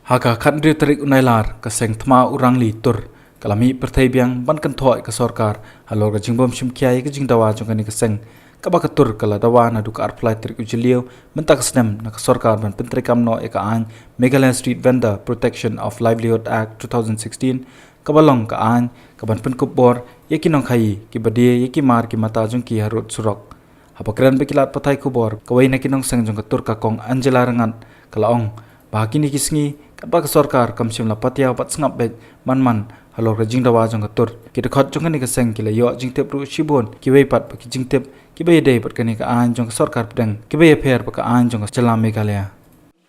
Haka khandri tarik unailar ka seng thma urangli tur kalami perthai biang ban kan thoi ka sarkar halor ka jingbom shimkiai ka jingdawa jongani ka seng ka ba ka tur kala dawa na dukar flight tarik ujilio mentak snem na ka sarkar ban pentri kamno eka an Meghalaya Street Vendor Protection of Livelihood Act 2016 ka balong ka an ka ban pen kubor yakinong khai ki badie yaki mar ki mata jong ki harut surok hapakran bekilat patai kubor kawai na kinong seng jong ka tur ka kong Angela rangat kalaong bahagi ni kisngi kapag sarkar kamsim la patia pat sngap bet man halor ka jingdawa jong tur kita khot jong ni ka seng kila yo jingtep ru shibon ki wei pat ki jingtep ki bei dei pat kani ka an jong sarkar pedang ki bei pher pa ka an jong chalam Meghalaya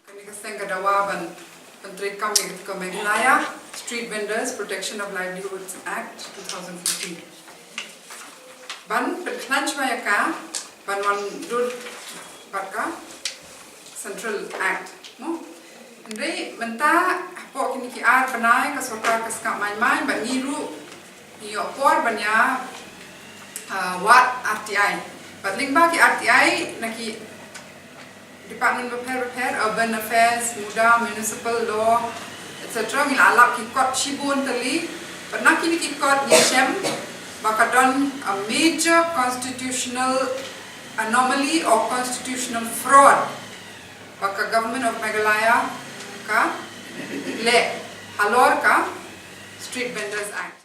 kani ka seng ka dawa ban Menteri ka Meghalaya Street Vendors Protection of Livelihoods Act 2015 ban penlanch maya ka ban wan dur pat ka Central Act no Andre menta po kini ki ar banai ka sarkar ka ska main ban niru yo por banya wat RTI but lingba ki RTI naki Department of Repair Urban Affairs Muda Municipal Law etc ngil alap ki kot shibun tali but naki ni ki kot ni shem bakadon a major constitutional anomaly or constitutional fraud baka government of Meghalaya ka le halor ka Street Vendors Act